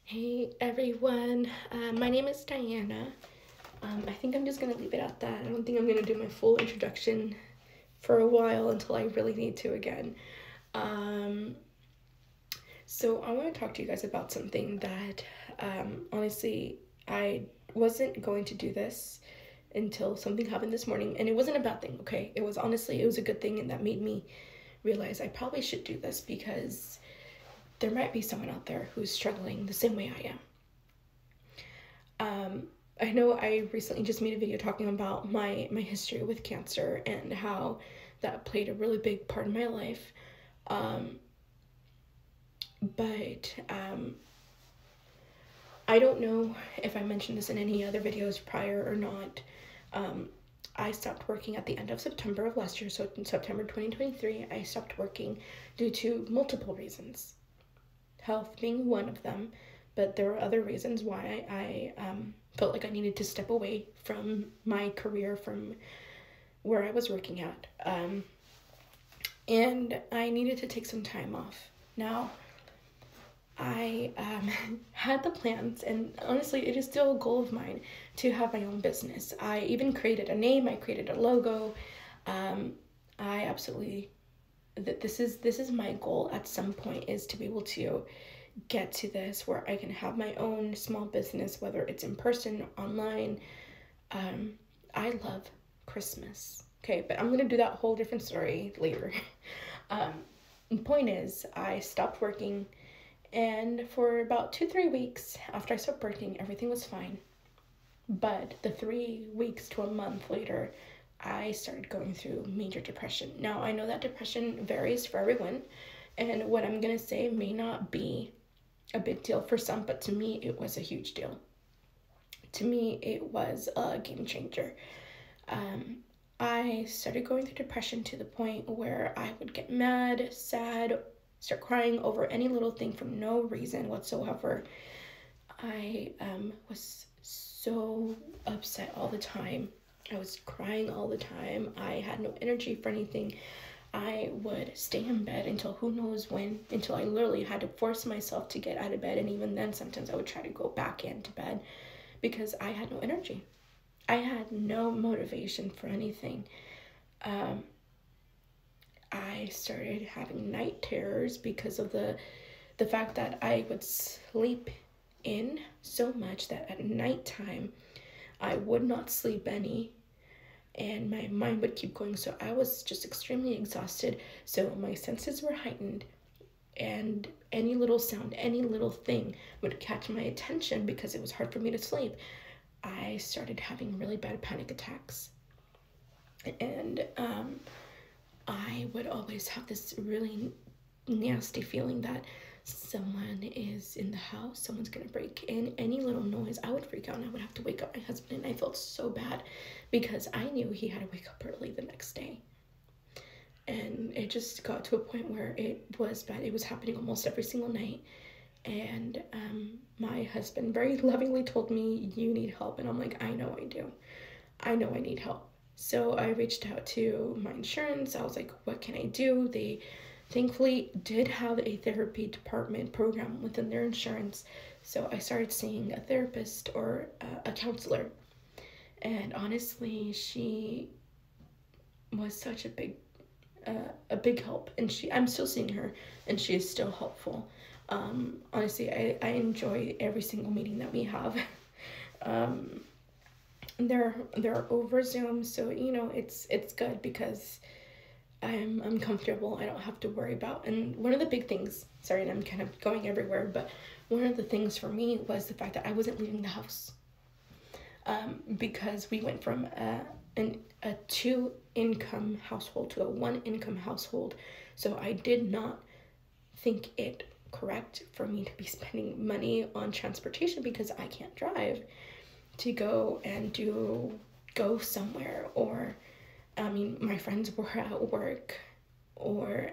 Hey everyone, my name is Diana. I think I'm just gonna leave it at that. I don't think I'm gonna do my full introduction for a while until I really need to again. Um, so, I want to talk to you guys about something that honestly, I wasn't going to do this until something happened this morning, and it wasn't a bad thing, okay? It was a good thing, and that made me realize I probably should do this because there might be someone out there who's struggling the same way I am. I know I recently just made a video talking about my history with cancer and how that played a really big part in my life. Um, but I don't know if I mentioned this in any other videos prior or not. Um, I stopped working at the end of September of last year, so in September 2023, I stopped working due to multiple reasons, health being one of them, but there were other reasons why I felt like I needed to step away from my career, from where I was working at. And I needed to take some time off. Now, I had the plans, and honestly, it is still a goal of mine to have my own business. I even created a name, I created a logo. Um, I absolutely that this is my goal at some point, is to be able to get to this where I can have my own small business, whether it's in person, online. Um, I love Christmas. Okay, but I'm gonna do that whole different story later. um, the point is, I stopped working, and for about 2-3 weeks after I stopped working, everything was fine. But the 3 weeks to a month later, I started going through major depression. Now, I know that depression varies for everyone, and what I'm gonna say may not be a big deal for some, but to me, it was a huge deal. To me, it was a game changer. Um, I started going through depression to the point where I would get mad, sad, start crying over any little thing for no reason whatsoever. I was so upset all the time. I was crying all the time. I had no energy for anything. I would stay in bed until who knows when, until I literally had to force myself to get out of bed. And even then, sometimes I would try to go back into bed because I had no energy. I had no motivation for anything. Um, I started having night terrors because of the fact that I would sleep in so much that at nighttime I would not sleep any, and my mind would keep going. So I was just extremely exhausted. So my senses were heightened, and any little sound, any little thing would catch my attention because it was hard for me to sleep. I started having really bad panic attacks. And I would always have this really nasty feeling that someone is in the house, someone's gonna break in. Any little noise, I would freak out and I would have to wake up my husband. And I felt so bad because I knew he had to wake up early the next day. And it just got to a point where it was bad. It was happening almost every single night. And my husband very lovingly told me, "You need help." And I'm like, "I know I do. I know I need help." So I reached out to my insurance. I was like, "What can I do?" They thankfully did have a therapy department program within their insurance. So I started seeing a therapist or a counselor. And honestly, she was such a big help. And I'm still seeing her, and she is still helpful. Honestly, I enjoy every single meeting that we have. um, they're over Zoom, so it's good because I'm comfortable. I don't have to worry about. And one of the big things, sorry, and I'm kind of going everywhere, but one of the things for me was the fact that I wasn't leaving the house. Because we went from a two income household to a one income household. So I did not think it correct for me to be spending money on transportation because I can't drive to go somewhere. Or I mean, my friends were at work, or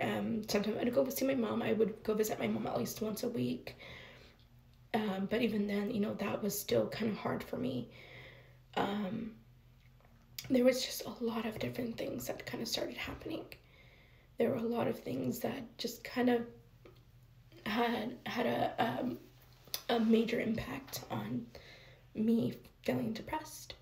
sometimes I'd go see my mom. I would go visit my mom at least once a week. But even then, that was still kind of hard for me. Um, there was just a lot of different things that kind of started happening. There were a lot of things that just kind of had a major impact on me feeling depressed,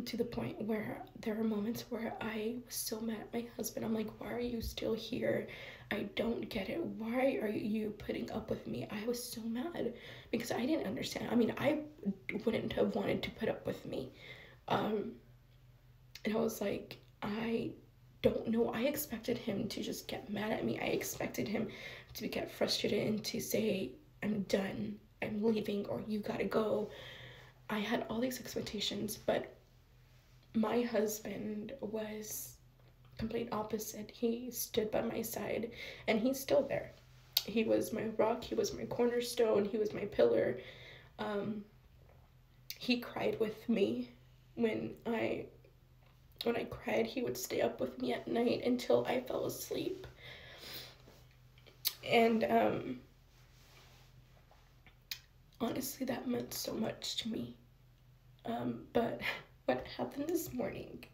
to the point where there are moments where I was so mad at my husband. I'm like, why are you still here? I don't get it. Why are you putting up with me? I was so mad because I didn't understand. I mean, I wouldn't have wanted to put up with me. And I was like, I don't know. I expected him to just get mad at me. I expected him to get frustrated and to say, I'm done, I'm leaving, or you gotta go. I had all these expectations, but my husband was complete opposite. He stood by my side, and he's still there. He was my rock, he was my cornerstone, he was my pillar. He cried with me. When I cried, he would stay up with me at night until I fell asleep. And honestly, that meant so much to me. But what happened this morning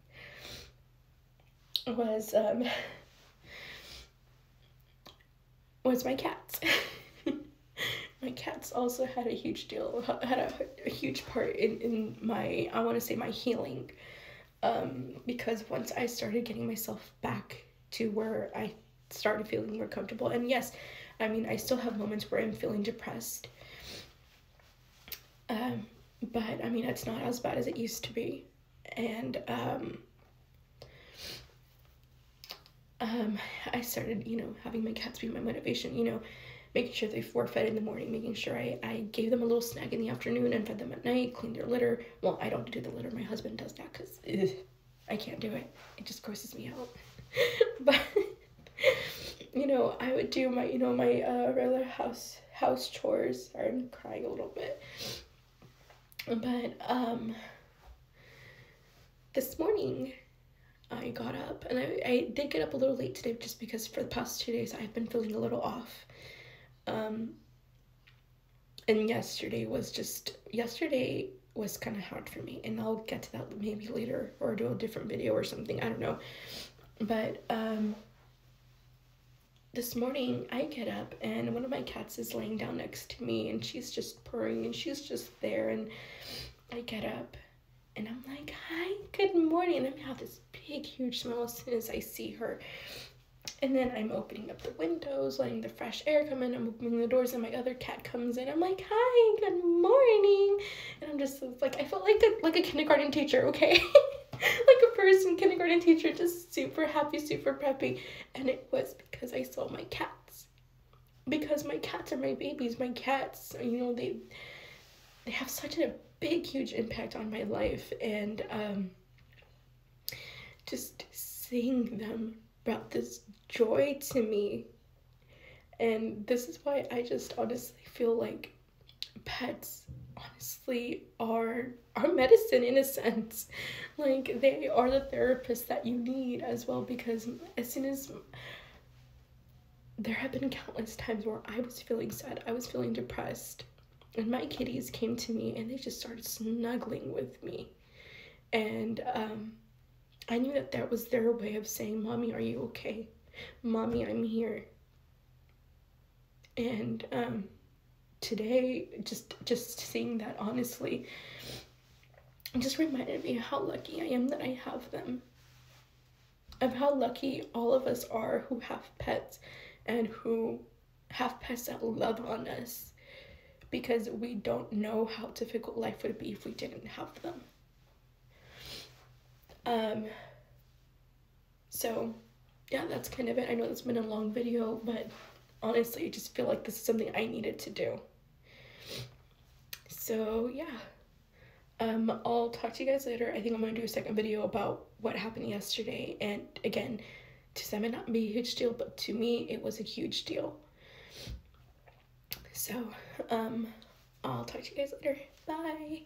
was my cats. My cats also had a huge part in my, I want to say, my healing. Because once I started getting myself back to where I started feeling more comfortable, and yes, I mean, I still have moments where I'm feeling depressed, but I mean, it's not as bad as it used to be. And I started, having my cats be my motivation, making sure they were fed in the morning, making sure I gave them a little snack in the afternoon and fed them at night, cleaned their litter. Well, I don't do the litter, my husband does that because I can't do it. It just grosses me out. But, I would do my, my regular house chores. Sorry, I'm crying a little bit. But this morning, I got up, and I did get up a little late today just because for the past 2 days I've been feeling a little off. And yesterday was kind of hard for me, and I'll get to that maybe later or do a different video or something, I don't know. But this morning I get up and one of my cats is laying down next to me, and she's just purring, and she's just there, and I get up and I'm like, hi, good morning, and I have this big huge smile as soon as I see her. And then I'm opening up the windows, letting the fresh air come in. I'm opening the doors, and my other cat comes in. I'm like, hi, good morning. And I'm just like, I felt like a kindergarten teacher, okay? Like a person, kindergarten teacher, just super happy, super preppy. And it was because I saw my cats. Because my cats are my babies. My cats, they have such a big, huge impact on my life. And just seeing them brought this joy to me. And this is why I just honestly feel like pets honestly are medicine in a sense. Like, they are the therapist that you need as well, because as soon as there have been countless times where I was feeling sad, I was feeling depressed, and my kitties came to me and they just started snuggling with me. And I knew that was their way of saying, Mommy, are you okay? Mommy, I'm here. And today, just seeing that, honestly, just reminded me how lucky I am that I have them. Of how lucky all of us are who have pets and who have pets that love on us, because we don't know how difficult life would be if we didn't have them. So yeah, that's kind of it. I know it's been a long video, but honestly, I just feel like this is something I needed to do. So yeah, I'll talk to you guys later. I think I'm gonna do a second video about what happened yesterday, and again, to some it not be a huge deal, but to me it was a huge deal. So I'll talk to you guys later. Bye.